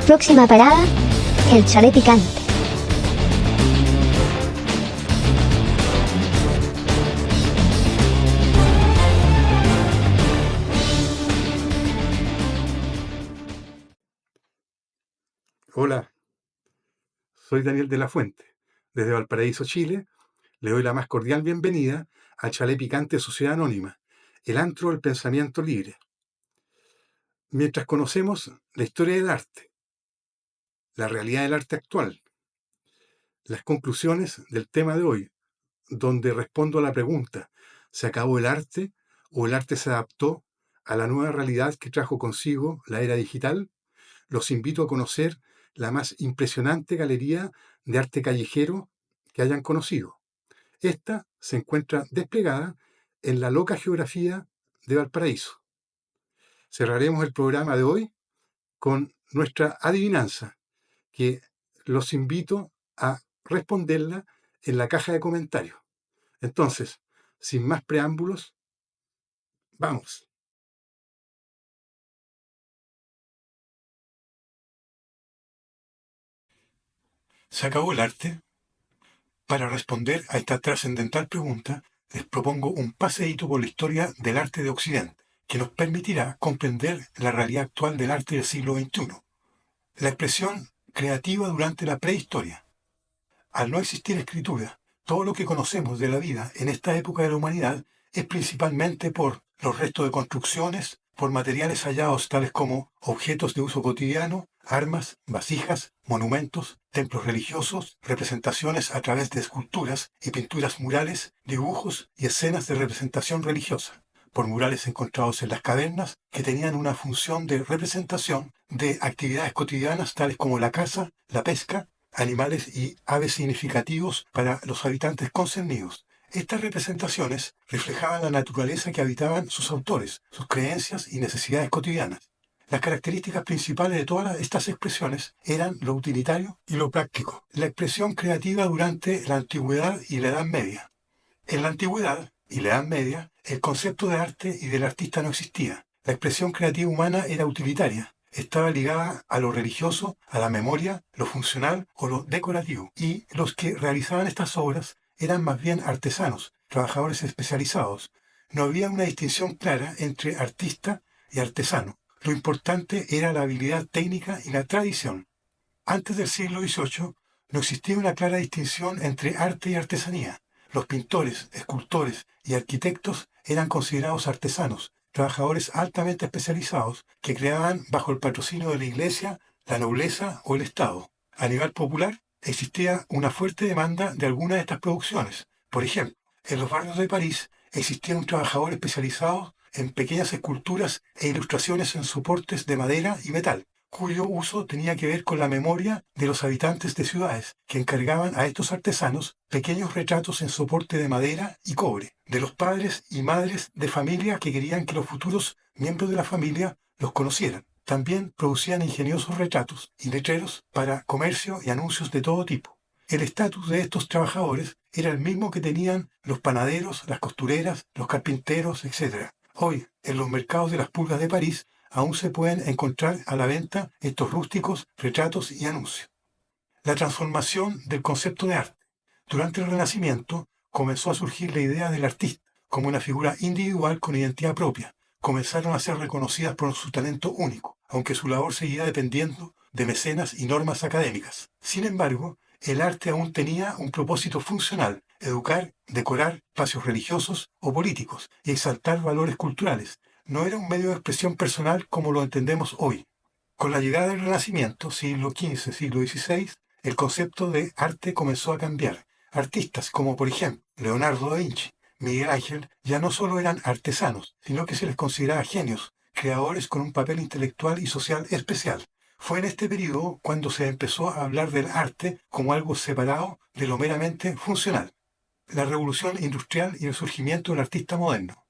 Próxima parada, el chalet picante. Hola, soy Daniel de la Fuente. Desde Valparaíso, Chile, le doy la más cordial bienvenida al Chalet Picante Sociedad Anónima, el antro del pensamiento libre. Mientras conocemos la historia del arte, la realidad del arte actual, las conclusiones del tema de hoy, donde respondo a la pregunta, ¿se acabó el arte o el arte se adaptó a la nueva realidad que trajo consigo la era digital? Los invito a conocer la más impresionante galería de arte callejero que hayan conocido. Esta se encuentra desplegada en la loca geografía de Valparaíso. Cerraremos el programa de hoy con nuestra adivinanza, que los invito a responderla en la caja de comentarios. Entonces, sin más preámbulos, vamos. ¿Se acabó el arte? Para responder a esta trascendental pregunta, les propongo un paseíto por la historia del arte de Occidente, que nos permitirá comprender la realidad actual del arte del siglo XXI. La expresión creativa durante la prehistoria. Al no existir escritura, todo lo que conocemos de la vida en esta época de la humanidad es principalmente por los restos de construcciones, por materiales hallados tales como objetos de uso cotidiano, armas, vasijas, monumentos, templos religiosos, representaciones a través de esculturas y pinturas murales, dibujos y escenas de representación religiosa, por murales encontrados en las cavernas que tenían una función de representación de actividades cotidianas tales como la caza, la pesca, animales y aves significativos para los habitantes concernidos. Estas representaciones reflejaban la naturaleza que habitaban sus autores, sus creencias y necesidades cotidianas. Las características principales de todas estas expresiones eran lo utilitario y lo práctico. La expresión creativa durante la antigüedad y la Edad Media. En la antigüedad y la Edad Media, el concepto de arte y del artista no existía. La expresión creativa humana era utilitaria. Estaba ligada a lo religioso, a la memoria, lo funcional o lo decorativo. Y los que realizaban estas obras eran más bien artesanos, trabajadores especializados. No había una distinción clara entre artista y artesano. Lo importante era la habilidad técnica y la tradición. Antes del siglo XVIII no existía una clara distinción entre arte y artesanía. Los pintores, escultores y arquitectos eran considerados artesanos, trabajadores altamente especializados que creaban bajo el patrocinio de la Iglesia, la nobleza o el Estado. A nivel popular, existía una fuerte demanda de algunas de estas producciones. Por ejemplo, en los barrios de París existía un trabajador especializado en pequeñas esculturas e ilustraciones en soportes de madera y metal, cuyo uso tenía que ver con la memoria de los habitantes de ciudades, que encargaban a estos artesanos pequeños retratos en soporte de madera y cobre, de los padres y madres de familia que querían que los futuros miembros de la familia los conocieran. También producían ingeniosos retratos y letreros para comercio y anuncios de todo tipo. El estatus de estos trabajadores era el mismo que tenían los panaderos, las costureras, los carpinteros, etc. Hoy, en los mercados de las pulgas de París, aún se pueden encontrar a la venta estos rústicos retratos y anuncios. La transformación del concepto de arte. Durante el Renacimiento comenzó a surgir la idea del artista como una figura individual con identidad propia. Comenzaron a ser reconocidas por su talento único, aunque su labor seguía dependiendo de mecenas y normas académicas. Sin embargo, el arte aún tenía un propósito funcional: educar, decorar espacios religiosos o políticos y exaltar valores culturales. No era un medio de expresión personal como lo entendemos hoy. Con la llegada del Renacimiento, siglo XV, siglo XVI, el concepto de arte comenzó a cambiar. Artistas como, por ejemplo, Leonardo da Vinci, Miguel Ángel, ya no solo eran artesanos, sino que se les consideraba genios, creadores con un papel intelectual y social especial. Fue en este periodo cuando se empezó a hablar del arte como algo separado de lo meramente funcional. La revolución industrial y el surgimiento del artista moderno.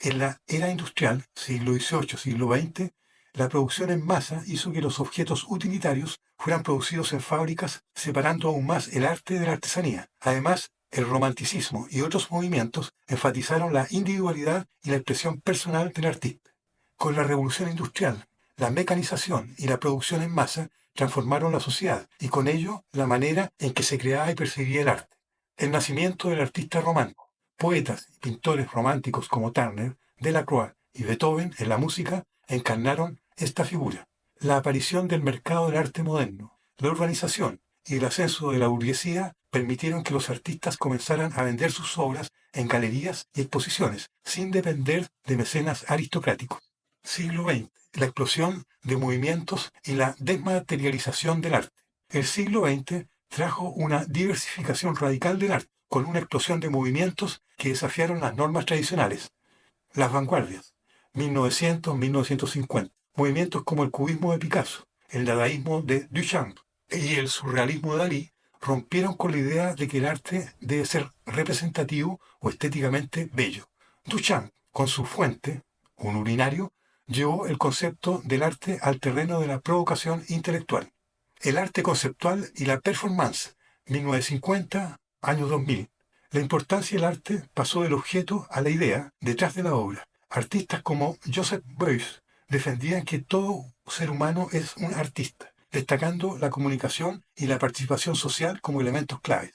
En la era industrial, siglo XVIII, siglo XX, la producción en masa hizo que los objetos utilitarios fueran producidos en fábricas, separando aún más el arte de la artesanía. Además, el romanticismo y otros movimientos enfatizaron la individualidad y la expresión personal del artista. Con la revolución industrial, la mecanización y la producción en masa transformaron la sociedad y con ello la manera en que se creaba y percibía el arte. El nacimiento del artista romántico. Poetas y pintores románticos como Turner, Delacroix y Beethoven en la música encarnaron esta figura. La aparición del mercado del arte moderno, la urbanización y el ascenso de la burguesía permitieron que los artistas comenzaran a vender sus obras en galerías y exposiciones, sin depender de mecenas aristocráticos. Siglo XX. La explosión de movimientos y la desmaterialización del arte. El siglo XX trajo una diversificación radical del arte, con una explosión de movimientos que desafiaron las normas tradicionales. Las vanguardias, 1900-1950. Movimientos como el cubismo de Picasso, el dadaísmo de Duchamp y el surrealismo de Dalí rompieron con la idea de que el arte debe ser representativo o estéticamente bello. Duchamp, con su fuente, un urinario, llevó el concepto del arte al terreno de la provocación intelectual. El arte conceptual y la performance, 1950, año 2000. La importancia del arte pasó del objeto a la idea detrás de la obra. Artistas como Joseph Beuys defendían que todo ser humano es un artista, destacando la comunicación y la participación social como elementos claves.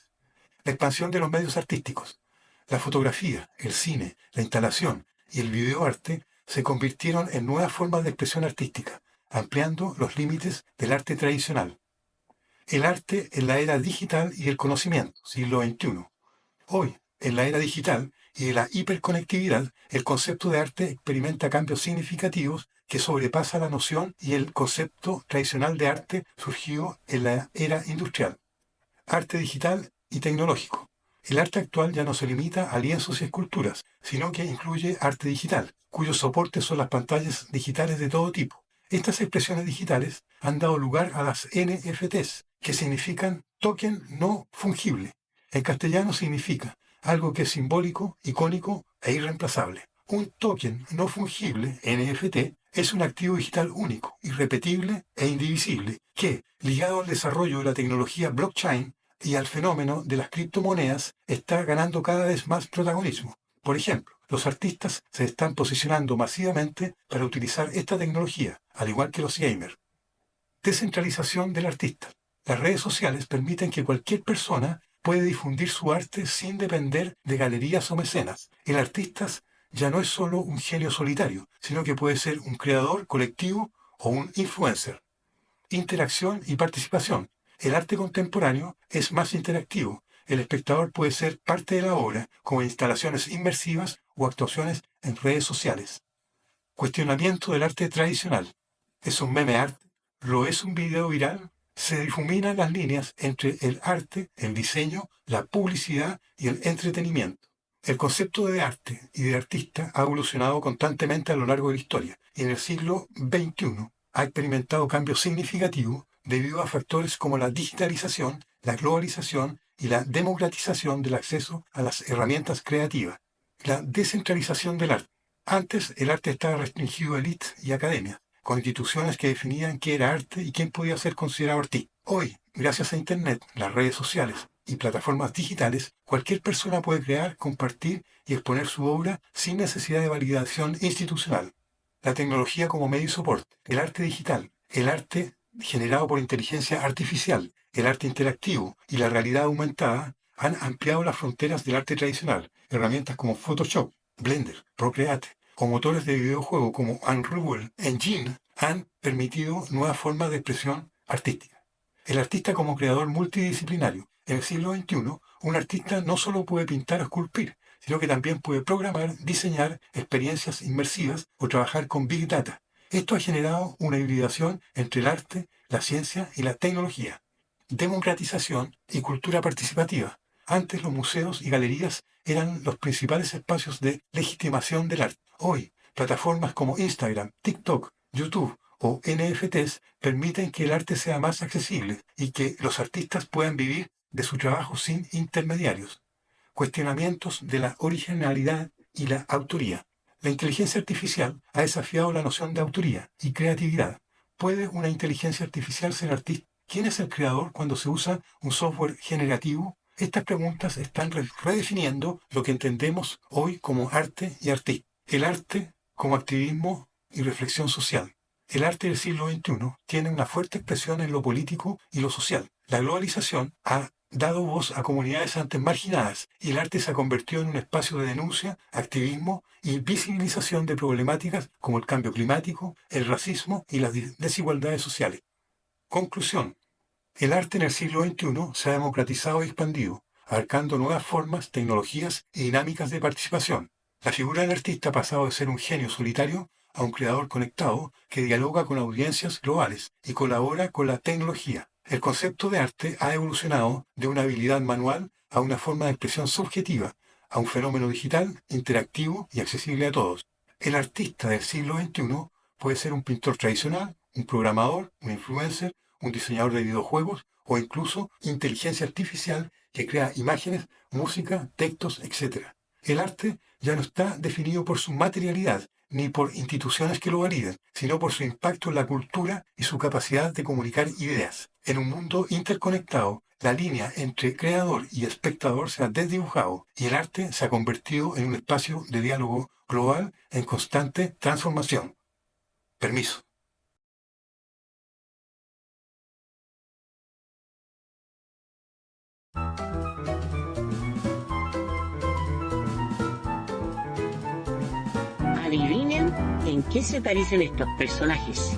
La expansión de los medios artísticos. La fotografía, el cine, la instalación y el videoarte se convirtieron en nuevas formas de expresión artística, ampliando los límites del arte tradicional. El arte en la era digital y el conocimiento, siglo XXI. Hoy, en la era digital y de la hiperconectividad, el concepto de arte experimenta cambios significativos que sobrepasa la noción y el concepto tradicional de arte surgido en la era industrial. Arte digital y tecnológico. El arte actual ya no se limita a lienzos y esculturas, sino que incluye arte digital, cuyos soportes son las pantallas digitales de todo tipo. Estas expresiones digitales han dado lugar a las NFTs, que significan token no fungible. En castellano significa algo que es simbólico, icónico e irreemplazable. Un token no fungible, NFT, es un activo digital único, irrepetible e indivisible, que, ligado al desarrollo de la tecnología blockchain y al fenómeno de las criptomonedas, está ganando cada vez más protagonismo. Por ejemplo, los artistas se están posicionando masivamente para utilizar esta tecnología, al igual que los gamers. Descentralización del artista. Las redes sociales permiten que cualquier persona puede difundir su arte sin depender de galerías o mecenas. El artista ya no es solo un genio solitario, sino que puede ser un creador colectivo o un influencer. Interacción y participación. El arte contemporáneo es más interactivo. El espectador puede ser parte de la obra, como instalaciones inmersivas o actuaciones en redes sociales. Cuestionamiento del arte tradicional. ¿Es un meme arte? ¿Lo es un video viral? Se difuminan las líneas entre el arte, el diseño, la publicidad y el entretenimiento. El concepto de arte y de artista ha evolucionado constantemente a lo largo de la historia y en el siglo XXI ha experimentado cambios significativos debido a factores como la digitalización, la globalización y la democratización del acceso a las herramientas creativas. La descentralización del arte. Antes el arte estaba restringido a élites y academias, con instituciones que definían qué era arte y quién podía ser considerado artista. Hoy, gracias a Internet, las redes sociales y plataformas digitales, cualquier persona puede crear, compartir y exponer su obra sin necesidad de validación institucional. La tecnología como medio y soporte, el arte digital, el arte generado por inteligencia artificial, el arte interactivo y la realidad aumentada han ampliado las fronteras del arte tradicional. Herramientas como Photoshop, Blender, Procreate o motores de videojuego como Unreal Engine han permitido nuevas formas de expresión artística. El artista como creador multidisciplinario. En el siglo XXI, un artista no solo puede pintar o esculpir, sino que también puede programar, diseñar experiencias inmersivas o trabajar con Big Data. Esto ha generado una hibridación entre el arte, la ciencia y la tecnología. Democratización y cultura participativa. Antes los museos y galerías eran los principales espacios de legitimación del arte. Hoy, plataformas como Instagram, TikTok, YouTube o NFTs permiten que el arte sea más accesible y que los artistas puedan vivir de su trabajo sin intermediarios. Cuestionamientos de la originalidad y la autoría. La inteligencia artificial ha desafiado la noción de autoría y creatividad. ¿Puede una inteligencia artificial ser artista? ¿Quién es el creador cuando se usa un software generativo? Estas preguntas están redefiniendo lo que entendemos hoy como arte y artista. El arte como activismo y reflexión social. El arte del siglo XXI tiene una fuerte expresión en lo político y lo social. La globalización ha dado voz a comunidades antes marginadas y el arte se ha convertido en un espacio de denuncia, activismo y visibilización de problemáticas como el cambio climático, el racismo y las desigualdades sociales. Conclusión. El arte en el siglo XXI se ha democratizado y expandido, abarcando nuevas formas, tecnologías y dinámicas de participación. La figura del artista ha pasado de ser un genio solitario a un creador conectado que dialoga con audiencias globales y colabora con la tecnología. El concepto de arte ha evolucionado de una habilidad manual a una forma de expresión subjetiva, a un fenómeno digital, interactivo y accesible a todos. El artista del siglo XXI puede ser un pintor tradicional, un programador, un influencer, un diseñador de videojuegos o incluso inteligencia artificial que crea imágenes, música, textos, etc. El arte ya no está definido por su materialidad ni por instituciones que lo validen, sino por su impacto en la cultura y su capacidad de comunicar ideas. En un mundo interconectado, la línea entre creador y espectador se ha desdibujado y el arte se ha convertido en un espacio de diálogo global en constante transformación. Permiso. Adivinen en qué se parecen estos personajes.